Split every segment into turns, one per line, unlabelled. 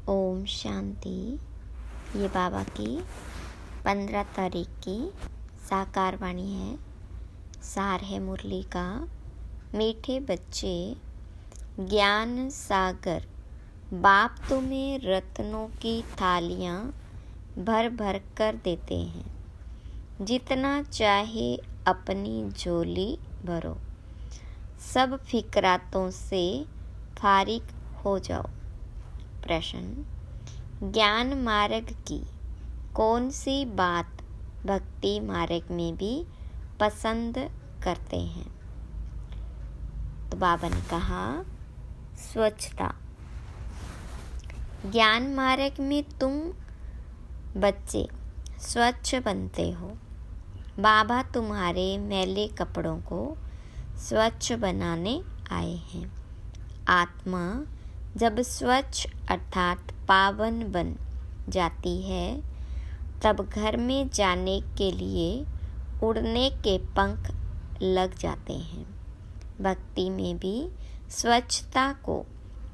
ओम शांति। ये बाबा की 15 तारीख की साकार वाणी है। सार है मुरली का। मीठे बच्चे ज्ञान सागर, बाप तुम्हें रत्नों की थालियाँ भर भर कर देते हैं। जितना चाहे अपनी झोली भरो, सब फिक्रातों से फारिग हो जाओ। प्रश्न: ज्ञान मार्ग की कौन सी बात भक्ति मार्ग में भी पसंद करते हैं? तो बाबा ने कहा, स्वच्छता। ज्ञान मार्ग में तुम बच्चे स्वच्छ बनते हो। बाबा तुम्हारे मैले कपड़ों को स्वच्छ बनाने आए हैं। आत्मा जब स्वच्छ अर्थात पावन बन जाती है, तब घर में जाने के लिए उड़ने के पंख लग जाते हैं। भक्ति में भी स्वच्छता को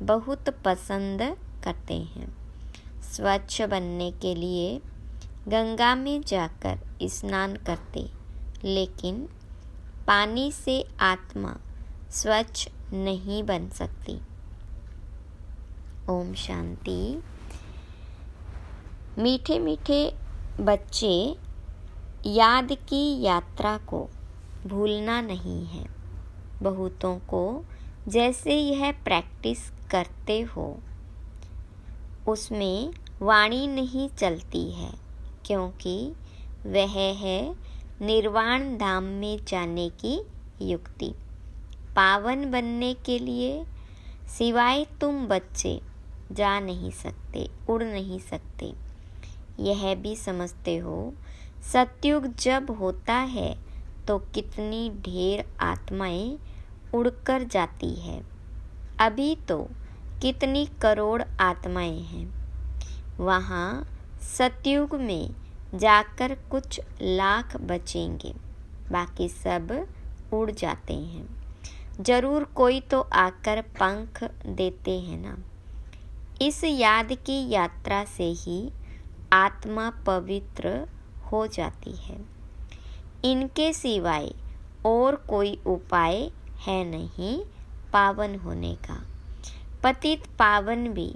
बहुत पसंद करते हैं। स्वच्छ बनने के लिए गंगा में जाकर स्नान करते, लेकिन पानी से आत्मा स्वच्छ नहीं बन सकती। ओम शांति। मीठे मीठे बच्चे, याद की यात्रा को भूलना नहीं है। बहुतों को जैसे यह प्रैक्टिस करते हो, उसमें वाणी नहीं चलती है, क्योंकि वह है निर्वाण धाम में जाने की युक्ति। पावन बनने के लिए सिवाय तुम बच्चे जा नहीं सकते, उड़ नहीं सकते। यह भी समझते हो, सतयुग जब होता है तो कितनी ढेर आत्माएं उड़कर जाती है। अभी तो कितनी करोड़ आत्माएं हैं। वहाँ सतयुग में जाकर कुछ लाख बचेंगे, बाकी सब उड़ जाते हैं। जरूर कोई तो आकर पंख देते हैं ना। इस याद की यात्रा से ही आत्मा पवित्र हो जाती है। इनके सिवाय और कोई उपाय है नहीं पावन होने का। पतित पावन भी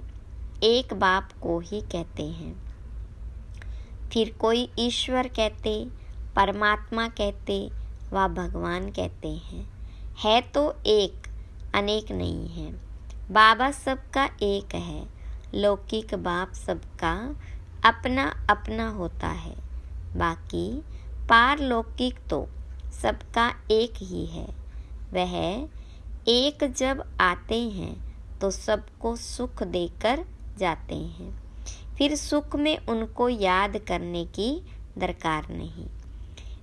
एक बाप को ही कहते हैं। फिर कोई ईश्वर कहते, परमात्मा कहते व भगवान कहते हैं। है तो एक, अनेक नहीं है। बाबा सबका एक है। लौकिक बाप सबका अपना अपना होता है। बाकी पारलौकिक तो सबका एक ही है। वह एक जब आते हैं तो सबको सुख देकर जाते हैं। फिर सुख में उनको याद करने की दरकार नहीं।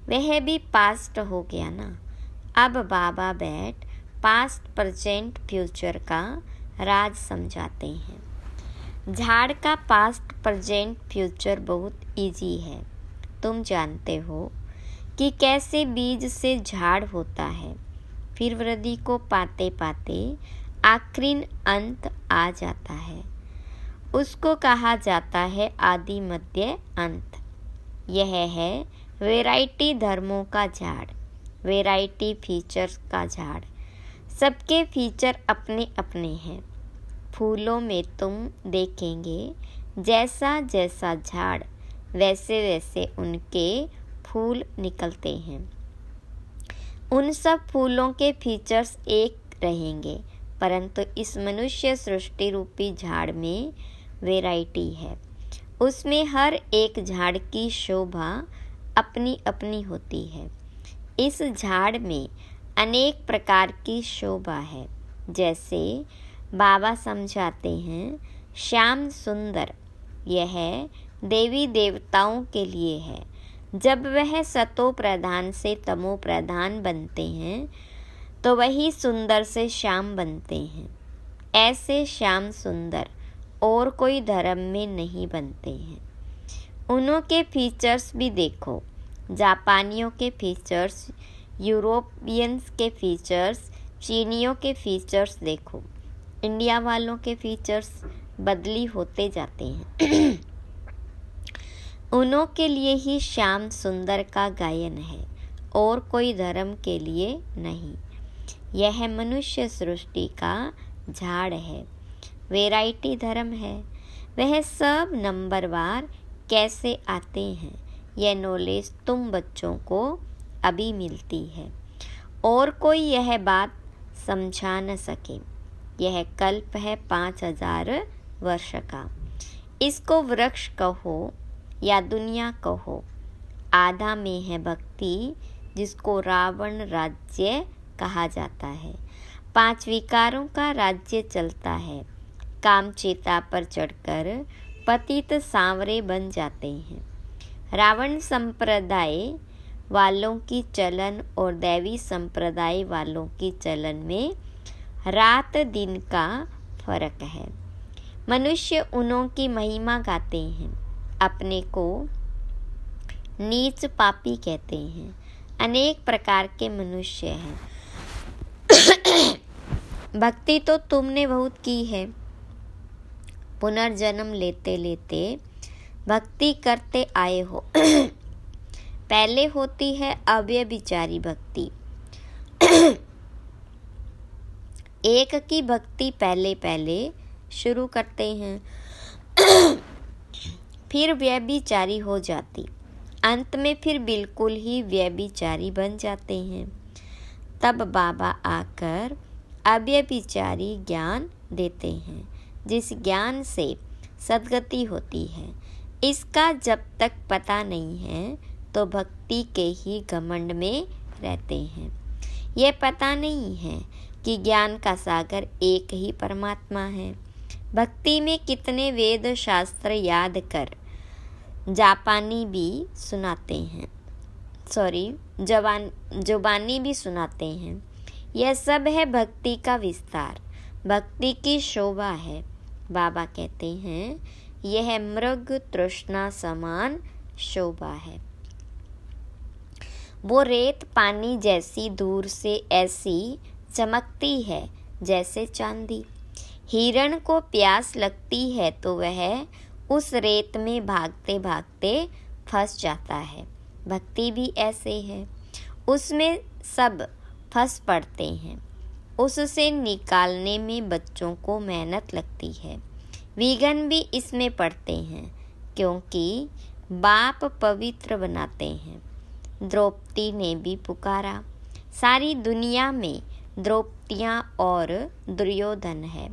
वह भी पास्ट हो गया ना। अब बाबा बैठ पास्ट, प्रेजेंट, फ्यूचर का राज समझाते हैं। झाड़ का पास्ट, प्रेजेंट, फ्यूचर बहुत इजी है। तुम जानते हो कि कैसे बीज से झाड़ होता है। फिर वृद्धि को पाते पाते आखिरी अंत आ जाता है। उसको कहा जाता है आदि मध्य अंत। यह है वैरायटी धर्मों का झाड़, वैरायटी फीचर्स का झाड़। सबके फीचर अपने अपने हैं। फूलों में तुम देखेंगे जैसा जैसा झाड़, वैसे वैसे उनके फूल निकलते हैं। उन सब फूलों के फीचर्स एक रहेंगे, परंतु इस मनुष्य सृष्टि रूपी झाड़ में वैरायटी है। उसमें हर एक झाड़ की शोभा अपनी अपनी होती है। इस झाड़ में अनेक प्रकार की शोभा है। जैसे बाबा समझाते हैं, श्याम सुंदर यह देवी देवताओं के लिए है। जब वह सतो प्रधान से तमो प्रधान बनते हैं तो वही सुंदर से श्याम बनते हैं। ऐसे श्याम सुंदर और कोई धर्म में नहीं बनते हैं। उन्हों के फीचर्स भी देखो। जापानियों के फीचर्स, यूरोपियंस के फीचर्स, चीनियों के फीचर्स देखो। इंडिया वालों के फीचर्स, बदली होते जाते हैं। उन्हों के लिए ही श्याम सुंदर का गायन है और कोई धर्म के लिए नहीं। यह मनुष्य सृष्टि का झाड़ है, वैरायटी धर्म है। वह सब नंबरवार कैसे आते हैं, यह नॉलेज तुम बच्चों को अभी मिलती है और कोई यह बात समझा न सके। यह कल्प है 5000 वर्ष का। इसको वृक्ष कहो या दुनिया कहो, आधा में है भक्ति, जिसको रावण राज्य कहा जाता है। 5 विकारों का राज्य चलता है। कामचेता पर चढ़कर पतित सांवरे बन जाते हैं। रावण संप्रदाय वालों की चलन और दैवी संप्रदाय वालों की चलन में रात दिन का फर्क है। मनुष्य उन्हों की महिमा गाते हैं, अपने को नीच पापी कहते हैं। अनेक प्रकार के मनुष्य हैं। भक्ति तो तुमने बहुत की है। पुनर्जन्म लेते लेते भक्ति करते आए हो। पहले होती है अव्यभिचारी भक्ति। एक की भक्ति पहले शुरू करते हैं, फिर व्यभिचारी हो जाती, अंत में फिर बिल्कुल ही व्यभिचारी बन जाते हैं। तब बाबा आकर अव्यभिचारी ज्ञान देते हैं, जिस ज्ञान से सद्गति होती है। इसका जब तक पता नहीं है तो भक्ति के ही घमंड में रहते हैं। यह पता नहीं है कि ज्ञान का सागर एक ही परमात्मा है। भक्ति में कितने वेद शास्त्र याद कर जुबानी भी सुनाते हैं। यह सब है भक्ति का विस्तार, भक्ति की शोभा है। बाबा कहते हैं यह मृग तृष्णा समान शोभा है। वो रेत पानी जैसी दूर से ऐसी चमकती है जैसे चांदी। हिरण को प्यास लगती है तो वह उस रेत में भागते भागते फंस जाता है। भक्ति भी ऐसे है, उसमें सब फंस पड़ते हैं। उससे निकालने में बच्चों को मेहनत लगती है। विघन भी इसमें पड़ते हैं, क्योंकि बाप पवित्र बनाते हैं। द्रौपदी ने भी पुकारा। सारी दुनिया में द्रौपदियाँ और दुर्योधन है,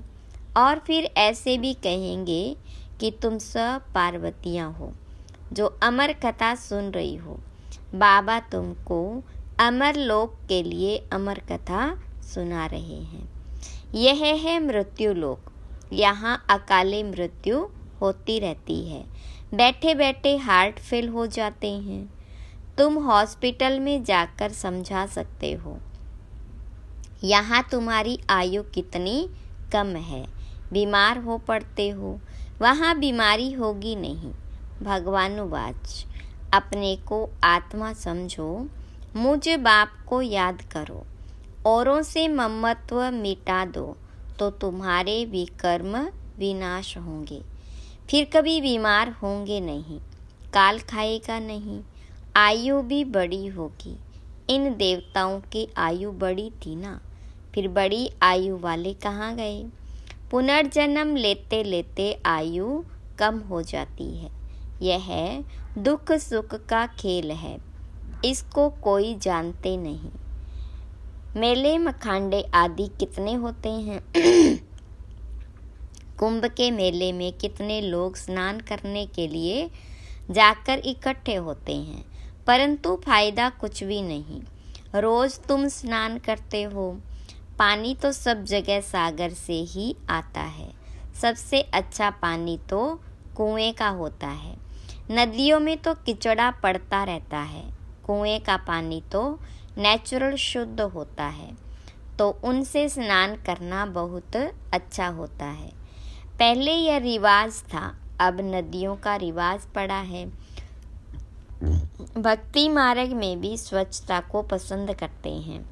और फिर ऐसे भी कहेंगे कि तुम सब पार्वतियाँ हो जो अमर कथा सुन रही हो। बाबा तुमको अमर लोक के लिए अमर कथा सुना रहे हैं। यह है मृत्यु लोक। यहाँ अकाले मृत्यु होती रहती है। बैठे बैठे हार्ट फेल हो जाते हैं। तुम हॉस्पिटल में जाकर समझा सकते हो यहाँ तुम्हारी आयु कितनी कम है। बीमार हो पड़ते हो, वहाँ बीमारी होगी नहीं। भगवानुवाच, अपने को आत्मा समझो, मुझ बाप को याद करो, औरों से ममत्व मिटा दो तो तुम्हारे भी कर्म विनाश होंगे। फिर कभी बीमार होंगे नहीं, काल खाएगा नहीं, आयु भी बड़ी होगी। इन देवताओं की आयु बड़ी थी ना, फिर बड़ी आयु वाले कहाँ गए? पुनर्जन्म लेते लेते आयु कम हो जाती है। यह दुख सुख का खेल है, इसको कोई जानते नहीं। मेले मखांडे आदि कितने होते हैं। कुंभ के मेले में कितने लोग स्नान करने के लिए जाकर इकट्ठे होते हैं, परंतु फायदा कुछ भी नहीं। रोज तुम स्नान करते हो, पानी तो सब जगह सागर से ही आता है। सबसे अच्छा पानी तो कुएं का होता है। नदियों में तो किचड़ा पड़ता रहता है। कुएं का पानी तो नेचुरल शुद्ध होता है, तो उनसे स्नान करना बहुत अच्छा होता है। पहले यह रिवाज था, अब नदियों का रिवाज पड़ा है। भक्ति मार्ग में भी स्वच्छता को पसंद करते हैं।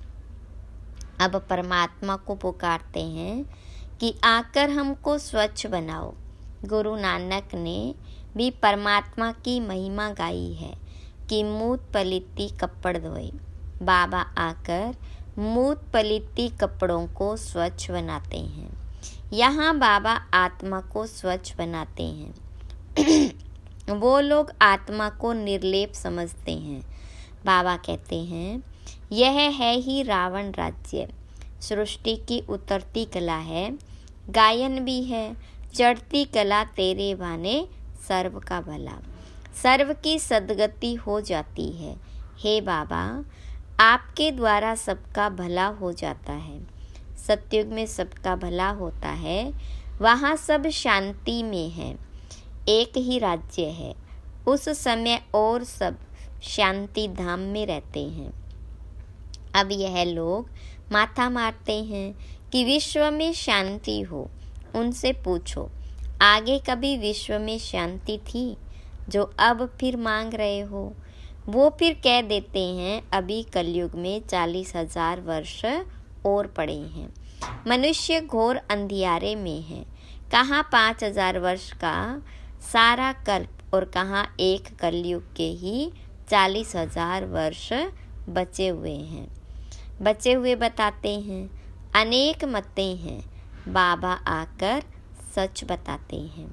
अब परमात्मा को पुकारते हैं कि आकर हमको स्वच्छ बनाओ। गुरु नानक ने भी परमात्मा की महिमा गाई है कि मूत पलीती कपड़ धोए। बाबा आकर मूत पलीती कपड़ों को स्वच्छ बनाते हैं। यहाँ बाबा आत्मा को स्वच्छ बनाते हैं। वो लोग आत्मा को निर्लेप समझते हैं। बाबा कहते हैं, यह है ही रावण राज्य। सृष्टि की उतरती कला है, गायन भी है, चढ़ती कला तेरे भाने सर्व का भला। सर्व की सद्गति हो जाती है। हे बाबा, आपके द्वारा सबका भला हो जाता है। सतयुग में सबका भला होता है, वहाँ सब शांति में है। एक ही राज्य है, उस समय और सब शांति धाम में रहते हैं। अब यह लोग माथा मारते हैं कि विश्व में शांति हो। उनसे पूछो, आगे कभी विश्व में शांति थी जो अब फिर मांग रहे हो? वो फिर कह देते हैं, अभी कलयुग में 40,000 वर्ष और पड़े हैं। मनुष्य घोर अंधियारे में है। कहाँ 5,000 वर्ष का सारा कल्प और कहाँ एक कलयुग के ही 40,000 वर्ष बचे हुए हैं। बचे हुए बताते हैं। अनेक मतें हैं। बाबा आकर सच बताते हैं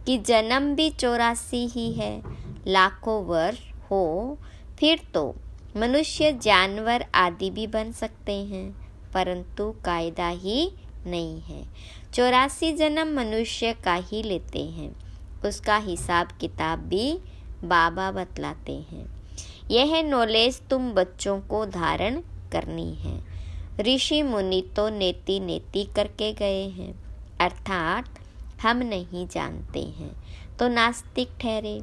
कि जन्म भी 84 ही है। लाखों वर्ष हो फिर तो मनुष्य जानवर आदि भी बन सकते हैं, परंतु कायदा ही नहीं है। 84 जन्म मनुष्य का ही लेते हैं। उसका हिसाब किताब भी बाबा बतलाते हैं। यह नॉलेज तुम बच्चों को धारण करनी है। ऋषि मुनि तो नेति नेति करके गए हैं, अर्थात हम नहीं जानते हैं तो नास्तिक ठहरे।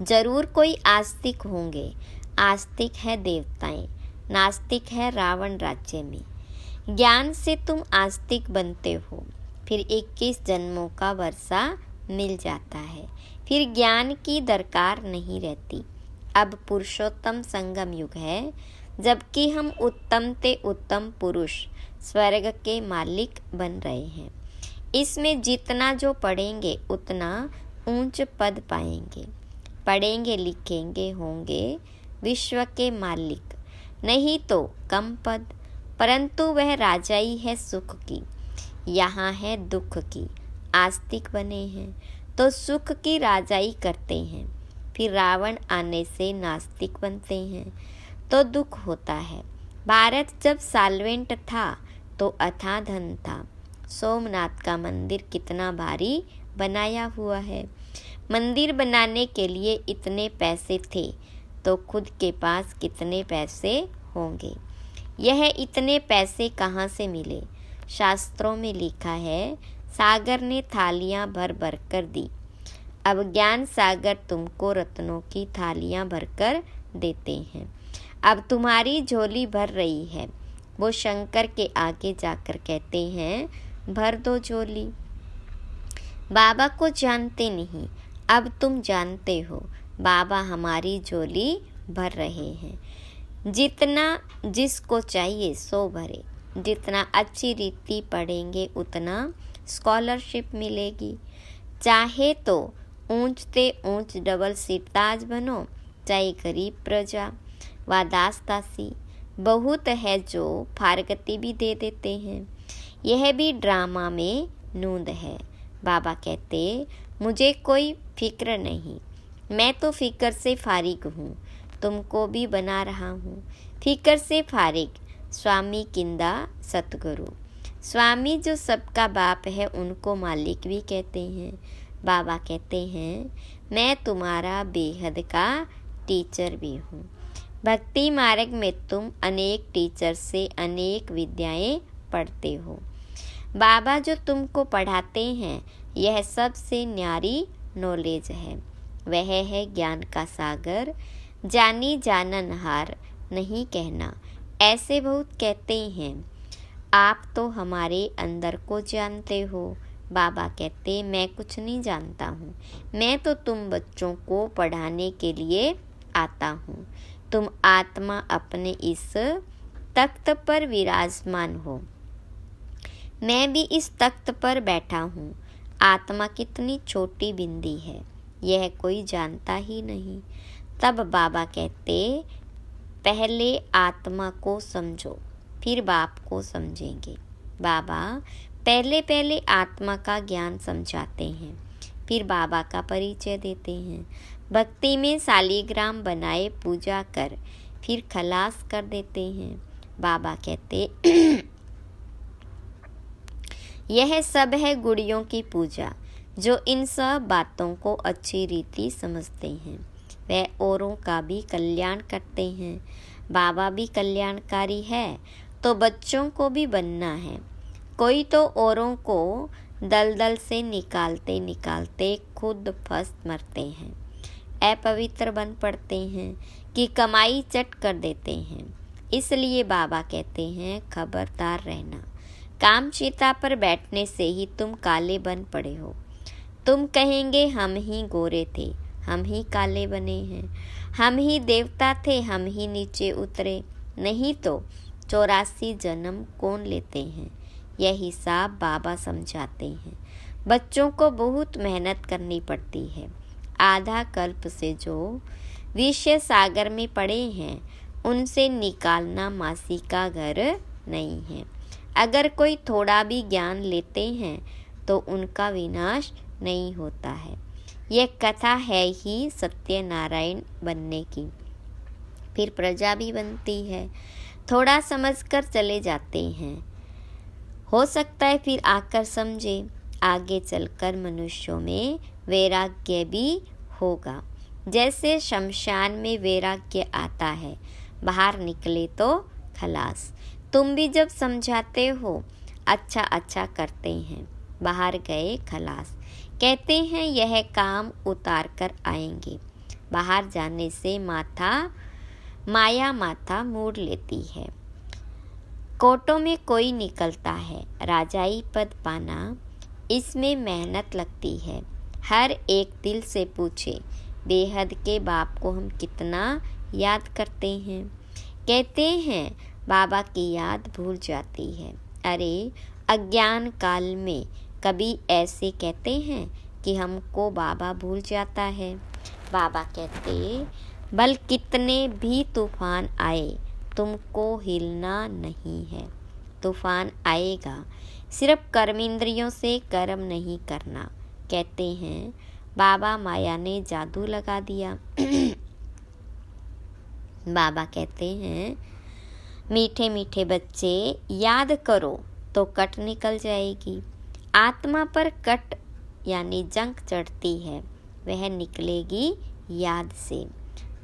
जरूर कोई आस्तिक होंगे। आस्तिक है देवताएं, नास्तिक है रावण राज्य में। ज्ञान से तुम आस्तिक बनते हो, फिर 21 जन्मों का वर्षा मिल जाता है, फिर ज्ञान की दरकार नहीं रहती। अब पुरुषोत्तम संगम युग है, जबकि हम उत्तम ते उत्तम पुरुष स्वर्ग के मालिक बन रहे हैं। इसमें जितना जो पढ़ेंगे उतना ऊंच पद पाएंगे। पढ़ेंगे लिखेंगे होंगे विश्व के मालिक, नहीं तो कम पद, परंतु वह राजाई है सुख की, यहाँ है दुख की। आस्तिक बने हैं तो सुख की राजाई करते हैं, फिर रावण आने से नास्तिक बनते हैं तो दुख होता है। भारत जब साल्वेंट था तो अथाह धन था। सोमनाथ का मंदिर कितना भारी बनाया हुआ है। मंदिर बनाने के लिए इतने पैसे थे तो खुद के पास कितने पैसे होंगे। यह इतने पैसे कहाँ से मिले? शास्त्रों में लिखा है, सागर ने थालियाँ भर भर कर दी। अब ज्ञान सागर तुमको रत्नों की थालियाँ भरकर देते हैं। अब तुम्हारी झोली भर रही है। वो शंकर के आगे जाकर कहते हैं, भर दो झोली। बाबा को जानते नहीं, अब तुम जानते हो। बाबा हमारी झोली भर रहे हैं। जितना जिसको चाहिए सो भरे। जितना अच्छी रीति पढ़ेंगे उतना स्कॉलरशिप मिलेगी। चाहे तो ऊंच ते ऊंच डबल सीट ताज बनो, चाहे गरीब प्रजा व दास दासी। बहुत है जो फारगती भी दे देते हैं। यह भी ड्रामा में नूंद है। बाबा कहते, मुझे कोई फिक्र नहीं, मैं तो फिक्र से फारिग हूँ। तुमको भी बना रहा हूँ फिक्र से फारिग। स्वामी किंदा सतगुरु। स्वामी जो सबका बाप है उनको मालिक भी कहते हैं। बाबा कहते हैं, मैं तुम्हारा बेहद का टीचर भी हूँ। भक्ति मार्ग में तुम अनेक टीचर से अनेक विद्याएं पढ़ते हो। बाबा जो तुमको पढ़ाते हैं यह सबसे न्यारी नॉलेज है। वह है ज्ञान का सागर। जानी जाननहार नहीं कहना। ऐसे बहुत कहते हैं, आप तो हमारे अंदर को जानते हो। बाबा कहते, मैं कुछ नहीं जानता हूँ। मैं तो तुम बच्चों को पढ़ाने के लिए आता हूँ। तुम आत्मा अपने इस तख्त पर विराजमान हो। मैं भी इस तख्त पर बैठा हूँ। आत्मा कितनी छोटी बिंदी है, यह कोई जानता ही नहीं। तब बाबा कहते, पहले आत्मा को समझो, फिर बाप को समझेंगे। बाबा पहले पहले आत्मा का ज्ञान समझाते हैं, फिर बाबा का परिचय देते हैं। भक्ति में शालिग्राम बनाए पूजा कर फिर खलास कर देते हैं। बाबा कहते, यह सब है गुड़ियों की पूजा। जो इन सब बातों को अच्छी रीति समझते हैं वह औरों का भी कल्याण करते हैं। बाबा भी कल्याणकारी है तो बच्चों को भी बनना है। कोई तो औरों को दलदल से निकालते निकालते खुद फंस मरते हैं, अपवित्र बन पड़ते हैं कि कमाई चट कर देते हैं। इसलिए बाबा कहते हैं, खबरदार रहना। कामचिता पर बैठने से ही तुम काले बन पड़े हो। तुम कहेंगे हम ही गोरे थे, हम ही काले बने हैं, हम ही देवता थे, हम ही नीचे उतरे। नहीं तो 84 जन्म कौन लेते हैं, यह हिसाब बाबा समझाते हैं। बच्चों को बहुत मेहनत करनी पड़ती है। आधा कल्प से जो विषय सागर में पड़े हैं उनसे निकालना मासी का घर नहीं है। अगर कोई थोड़ा भी ज्ञान लेते हैं तो उनका विनाश नहीं होता है। यह कथा है ही सत्यनारायण बनने की, फिर प्रजा भी बनती है। थोड़ा समझकर चले जाते हैं, हो सकता है फिर आकर समझे। आगे चलकर मनुष्यों में वैराग्य भी होगा। जैसे शमशान में वैराग्य आता है, बाहर निकले तो खलास। तुम भी जब समझाते हो अच्छा अच्छा करते हैं, बाहर गए खलास। कहते हैं यह काम उतार कर आएंगे। बाहर जाने से माया माथा मोड़ लेती है। कोटों में कोई निकलता है, राजाई पद पाना इसमें मेहनत लगती है। हर एक दिल से पूछे, बेहद के बाप को हम कितना याद करते हैं। कहते हैं बाबा की याद भूल जाती है। अरे अज्ञान काल में कभी ऐसे कहते हैं कि हमको बाबा भूल जाता है। बाबा कहते, बल कितने भी तूफान आए तुमको हिलना नहीं है। तूफान आएगा, सिर्फ कर्मेंद्रियों से कर्म नहीं करना। कहते हैं बाबा माया ने जादू लगा दिया। बाबा कहते हैं मीठे मीठे बच्चे याद करो तो कट निकल जाएगी। आत्मा पर कट यानी जंग चढ़ती है, वह निकलेगी याद से।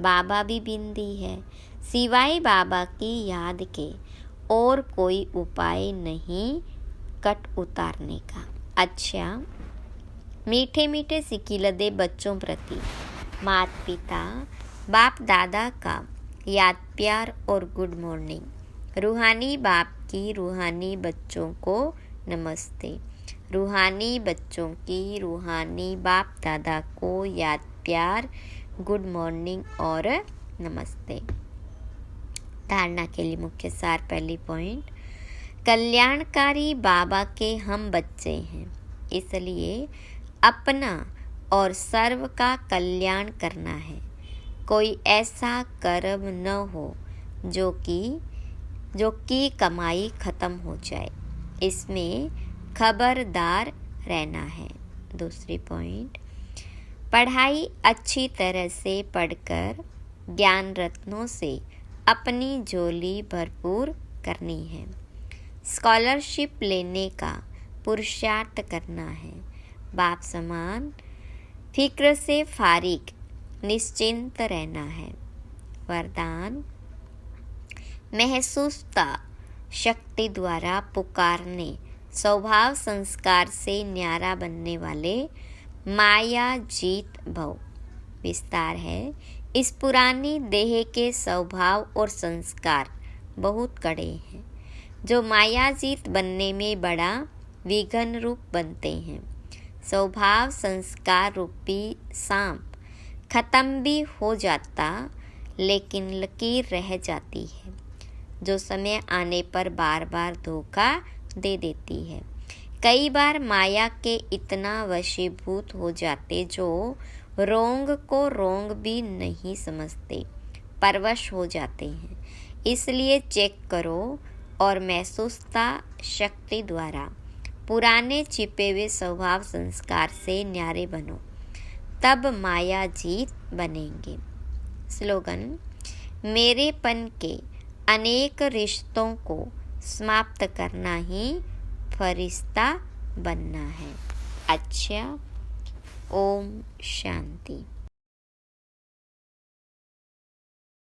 बाबा भी बिंदी है, सिवाय बाबा की याद के और कोई उपाय नहीं कट उतारने का। अच्छा, मीठे मीठे सिकिलदे बच्चों प्रति माता पिता बाप दादा का याद प्यार और गुड मॉर्निंग। रूहानी बाप की रूहानी बच्चों को नमस्ते। रूहानी बच्चों की रूहानी बाप दादा को याद प्यार, गुड मॉर्निंग और नमस्ते। धारणा के लिए मुख्य सार। पहली पॉइंट, कल्याणकारी बाबा के हम बच्चे हैं, इसलिए अपना और सर्व का कल्याण करना है। कोई ऐसा कर्म न हो जो कि कमाई खत्म हो जाए, इसमें खबरदार रहना है। दूसरी पॉइंट, पढ़ाई अच्छी तरह से पढ़कर ज्ञान रत्नों से अपनी झोली भरपूर करनी है। स्कॉलरशिप लेने का पुरुषार्थ करना है। बाप समान फिक्र से फारिग निश्चिंत रहना है। वरदान, महसूसता शक्ति द्वारा पुकारने स्वभाव संस्कार से न्यारा बनने वाले माया जीत भव। विस्तार है, इस पुरानी देह के स्वभाव और संस्कार बहुत कड़े हैं, जो मायाजीत बनने में बड़ा विघ्न रूप बनते हैं। स्वभाव संस्कार रूपी सांप खत्म भी हो जाता, लेकिन लकीर रह जाती है, जो समय आने पर बार बार धोखा दे देती है। कई बार माया के इतना वशीभूत हो जाते जो रोंग को रोंग भी नहीं समझते, परवश हो जाते हैं। इसलिए चेक करो और महसूसता शक्ति द्वारा पुराने छिपे हुए स्वभाव संस्कार से न्यारे बनो, तब माया जीत बनेंगे। स्लोगन: मेरेपन के अनेक रिश्तों को समाप्त करना ही फरिश्ता बनना है। अच्छा, ओम शांति।